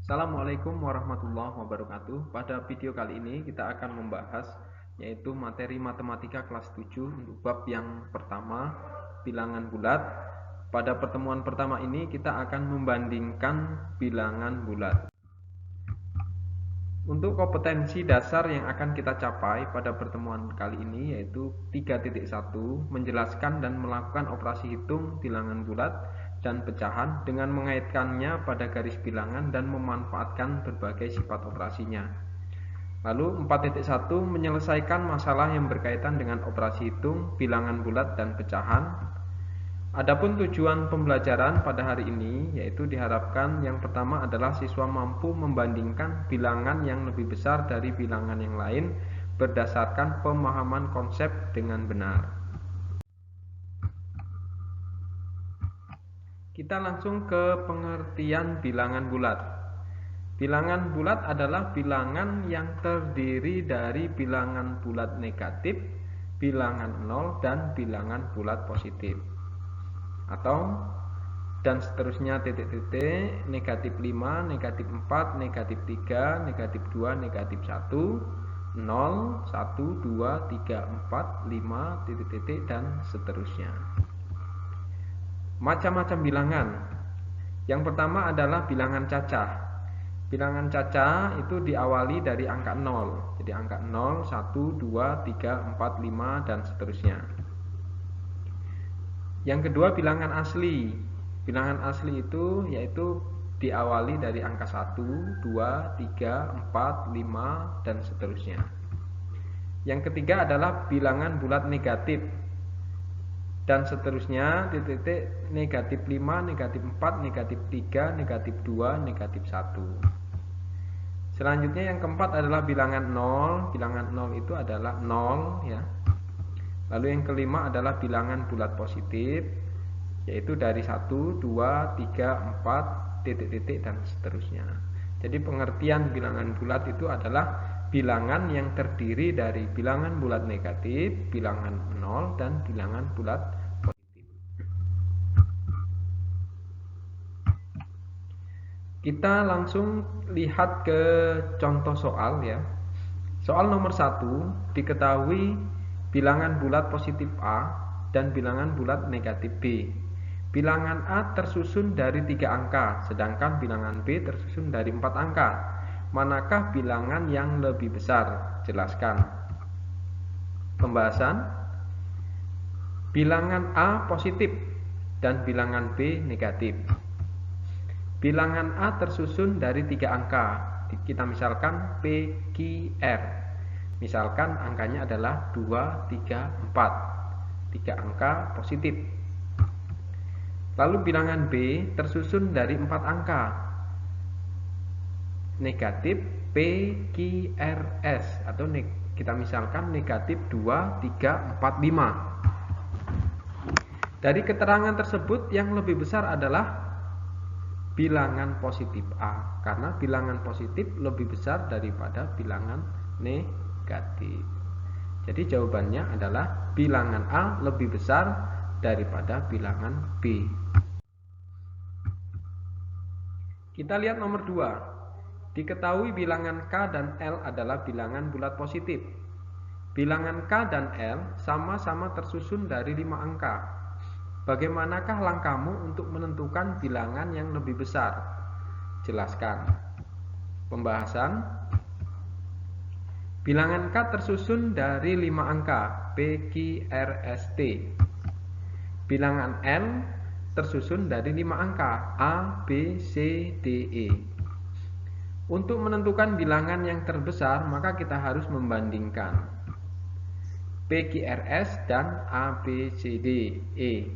Assalamualaikum warahmatullahi wabarakatuh. Pada video kali ini kita akan membahas yaitu materi matematika kelas 7 untuk bab yang pertama, bilangan bulat. Pada pertemuan pertama ini kita akan membandingkan bilangan bulat. Untuk kompetensi dasar yang akan kita capai pada pertemuan kali ini yaitu 3.1, menjelaskan dan melakukan operasi hitung bilangan bulat dan pecahan dengan mengaitkannya pada garis bilangan dan memanfaatkan berbagai sifat operasinya. Lalu 4.1, menyelesaikan masalah yang berkaitan dengan operasi hitung, bilangan bulat dan pecahan. Adapun tujuan pembelajaran pada hari ini yaitu diharapkan yang pertama adalah siswa mampu membandingkan bilangan yang lebih besar dari bilangan yang lain berdasarkan pemahaman konsep dengan benar. Kita langsung ke pengertian bilangan bulat. Bilangan bulat adalah bilangan yang terdiri dari bilangan bulat negatif, bilangan 0, dan bilangan bulat positif. Atau dan seterusnya titik-titik, negatif 5, negatif 4, negatif 3, negatif 2, negatif 1, 0, 1, 2, 3, 4, 5, titik-titik, dan seterusnya. Macam-macam bilangan. Yang pertama adalah bilangan cacah. Bilangan cacah itu diawali dari angka 0. Jadi angka 0, 1, 2, 3, 4, 5, dan seterusnya. Yang kedua bilangan asli. Bilangan asli itu yaitu diawali dari angka 1, 2, 3, 4, 5, dan seterusnya. Yang ketiga adalah bilangan bulat negatif. Dan seterusnya, titik-titik, negatif 5, negatif 4, negatif 3, negatif 2, negatif 1. Selanjutnya yang keempat adalah bilangan 0. Bilangan 0 itu adalah 0 ya. Lalu yang kelima adalah bilangan bulat positif, yaitu dari 1, 2, 3, 4, titik-titik, dan seterusnya. Jadi pengertian bilangan bulat itu adalah bilangan yang terdiri dari bilangan bulat negatif, bilangan 0, dan bilangan bulat positif. Kita langsung lihat ke contoh soal ya. Soal nomor 1, diketahui bilangan bulat positif A dan bilangan bulat negatif B. Bilangan A tersusun dari 3 angka, sedangkan bilangan B tersusun dari 4 angka. Manakah bilangan yang lebih besar? Jelaskan. Pembahasan. Bilangan A positif dan bilangan B negatif. Bilangan A tersusun dari 3 angka. Kita misalkan P, Q, R. Misalkan angkanya adalah 2, 3, 4. 3 angka positif. Lalu bilangan B tersusun dari 4 angka. Negatif P, Q, R, S. Atau kita misalkan negatif 2, 3, 4, 5. Dari keterangan tersebut yang lebih besar adalah bilangan positif A. Karena bilangan positif lebih besar daripada bilangan negatif. Jadi jawabannya adalah bilangan A lebih besar daripada bilangan B. Kita lihat nomor 2. Diketahui bilangan K dan L adalah bilangan bulat positif. Bilangan K dan L sama-sama tersusun dari 5 angka. Bagaimanakah langkahmu untuk menentukan bilangan yang lebih besar? Jelaskan. Pembahasan. Bilangan K tersusun dari 5 angka, P, Q, R, S, T. Bilangan L tersusun dari 5 angka, A, B, C, D, E. Untuk menentukan bilangan yang terbesar, maka kita harus membandingkan P, Q, R, S dan A, B, C, D, E.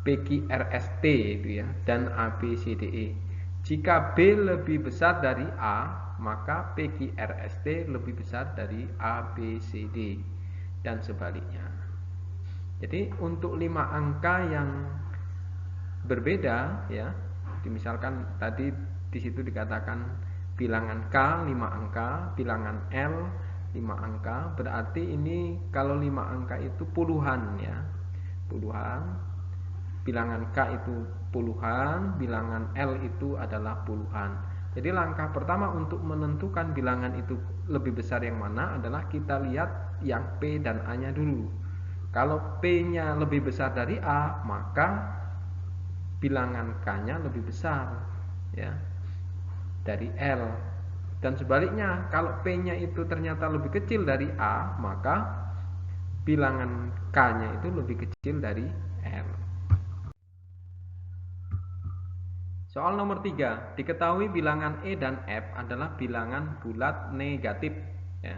P, Q, R, S, T itu ya, dan A, B, C, D, E. Jika B lebih besar dari A, maka P, Q, R, S, T lebih besar dari A, B, C, D, dan sebaliknya. Jadi untuk 5 angka yang berbeda ya, misalkan tadi di situ dikatakan bilangan K 5 angka, bilangan L 5 angka, berarti ini kalau 5 angka itu puluhan ya. Puluhan. Bilangan K itu puluhan, bilangan L itu adalah puluhan. Jadi langkah pertama untuk menentukan bilangan itu lebih besar yang mana adalah kita lihat yang P dan A-nya dulu. Kalau P-nya lebih besar dari A, maka bilangan K-nya lebih besar ya dari L. Dan sebaliknya, kalau P-nya itu ternyata lebih kecil dari A, maka bilangan K-nya itu lebih kecil dari L. Soal nomor 3, diketahui bilangan E dan F adalah bilangan bulat negatif. Ya.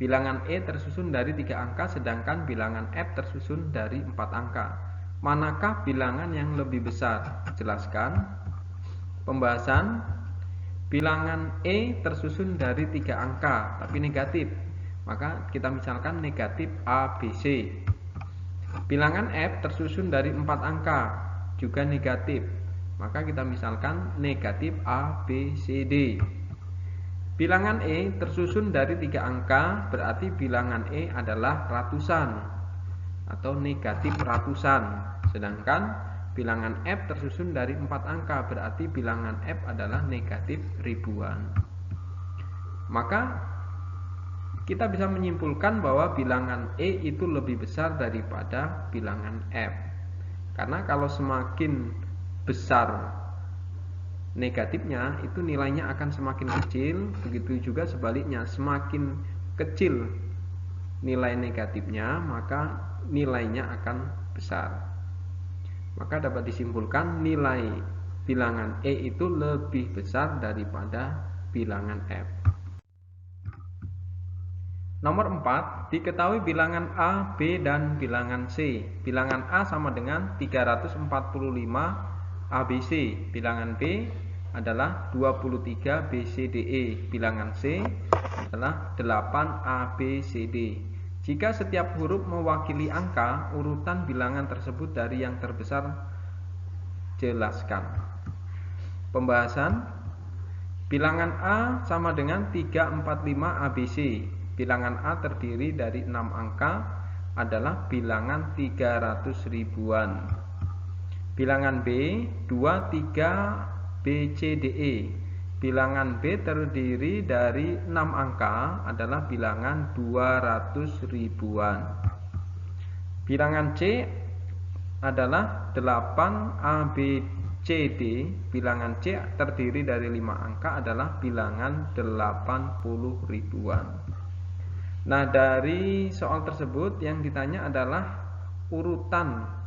Bilangan E tersusun dari 3 angka, sedangkan bilangan F tersusun dari 4 angka. Manakah bilangan yang lebih besar? Jelaskan. Pembahasan. Bilangan E tersusun dari 3 angka, tapi negatif. Maka kita misalkan negatif A, B, C. Bilangan F tersusun dari 4 angka, juga negatif. Maka kita misalkan negatif A, B, C, D. Bilangan E tersusun dari 3 angka, berarti bilangan E adalah ratusan atau negatif ratusan. Sedangkan bilangan F tersusun dari 4 angka, berarti bilangan F adalah negatif ribuan. Maka kita bisa menyimpulkan bahwa bilangan E itu lebih besar daripada bilangan F. Karena kalau semakin besar negatifnya, itu nilainya akan semakin kecil. Begitu juga sebaliknya, semakin kecil nilai negatifnya, maka nilainya akan besar. Maka dapat disimpulkan nilai bilangan E itu lebih besar daripada bilangan F. Nomor 4, diketahui bilangan A, B, dan bilangan C. Bilangan A sama dengan 345 ABC, bilangan B adalah 23 BCDE, bilangan C adalah 8 ABCD. Jika setiap huruf mewakili angka, urutan bilangan tersebut dari yang terbesar jelaskan. Pembahasan. Bilangan A sama dengan 345 ABC. Bilangan A terdiri dari 6 angka, adalah bilangan 300 ribuan. Bilangan B 23 BCDE. Bilangan B terdiri dari 6 angka, adalah bilangan 200 ribuan. Bilangan C adalah 8 ABCD. Bilangan C terdiri dari 5 angka, adalah bilangan 80 ribuan. Nah, dari soal tersebut yang ditanya adalah urutan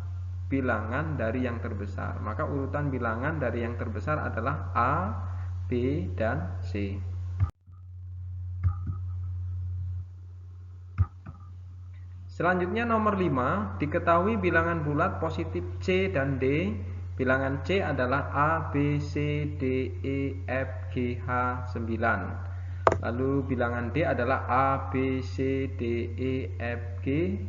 bilangan dari yang terbesar. Maka urutan bilangan dari yang terbesar adalah A, B, dan C. Selanjutnya nomor 5, diketahui bilangan bulat positif C dan D. Bilangan C adalah A, B, C, D, E, F, G, H, 9. Lalu bilangan D adalah A, B, C, D, E, F, G,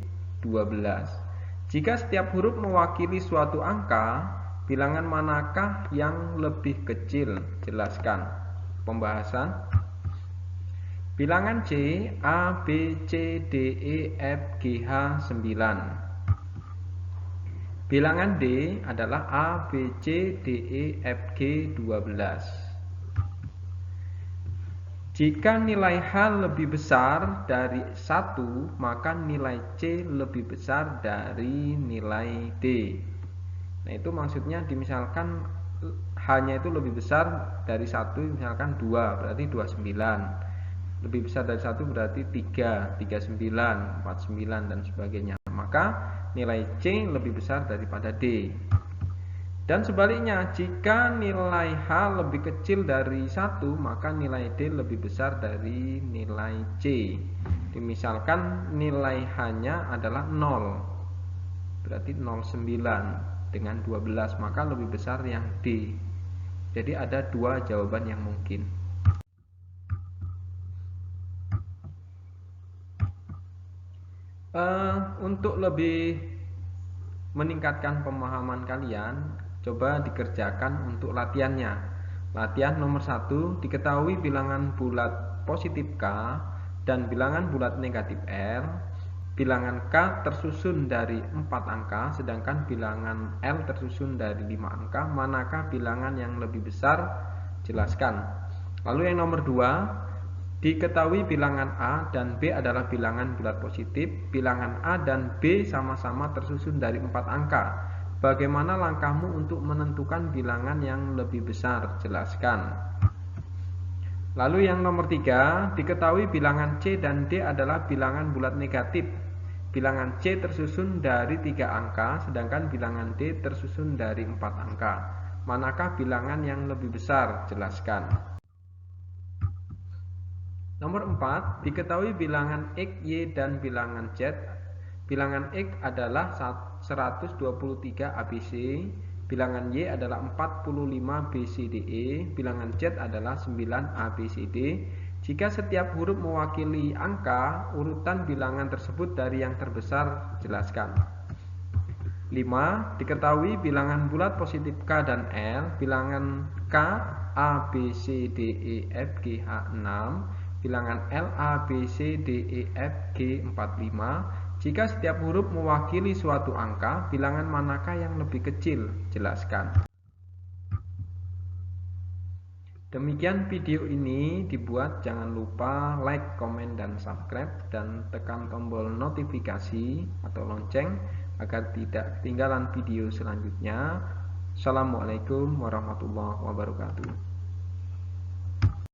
12. Jika setiap huruf mewakili suatu angka, bilangan manakah yang lebih kecil? Jelaskan. Pembahasan. Bilangan C, A, B, C, D, E, F, G, H, 9. Bilangan D adalah A, B, C, D, E, F, G, 12. Jika nilai H lebih besar dari 1, maka nilai C lebih besar dari nilai D. Nah, itu maksudnya dimisalkan H-nya itu lebih besar dari 1, misalkan 2, berarti 29. Lebih besar dari 1 berarti 3, 39, 49, dan sebagainya. Maka nilai C lebih besar daripada D. Dan sebaliknya, jika nilai H lebih kecil dari 1, maka nilai D lebih besar dari nilai C. Misalkan nilai H-nya adalah 0, berarti 0,9 dengan 12, maka lebih besar yang D. Jadi ada 2 jawaban yang mungkin. Untuk lebih meningkatkan pemahaman kalian, coba dikerjakan untuk latihannya. Latihan nomor 1, diketahui bilangan bulat positif K dan bilangan bulat negatif R. bilangan K tersusun dari 4 angka, sedangkan bilangan L tersusun dari 5 angka. Manakah bilangan yang lebih besar? Jelaskan. Lalu yang nomor 2, diketahui bilangan A dan B adalah bilangan bulat positif. Bilangan A dan B sama-sama tersusun dari 4 angka. Bagaimana langkahmu untuk menentukan bilangan yang lebih besar? Jelaskan. Lalu yang nomor 3, diketahui bilangan C dan D adalah bilangan bulat negatif. Bilangan C tersusun dari 3 angka, sedangkan bilangan D tersusun dari 4 angka. Manakah bilangan yang lebih besar? Jelaskan. Nomor 4, diketahui bilangan X, Y, dan bilangan Z. Bilangan X adalah 123 ABC, bilangan Y adalah 45 BCDE, bilangan Z adalah 9 ABCD. Jika setiap huruf mewakili angka, urutan bilangan tersebut dari yang terbesar. Jelaskan. 5, diketahui bilangan bulat positif K dan L. Bilangan K A, B, C, D, E, F, G, H 6, bilangan L A, B, C, D, E, F, G 45. Jika setiap huruf mewakili suatu angka, bilangan manakah yang lebih kecil? Jelaskan. Demikian video ini dibuat, jangan lupa like, komen, dan subscribe, dan tekan tombol notifikasi atau lonceng agar tidak ketinggalan video selanjutnya. Assalamualaikum warahmatullahi wabarakatuh.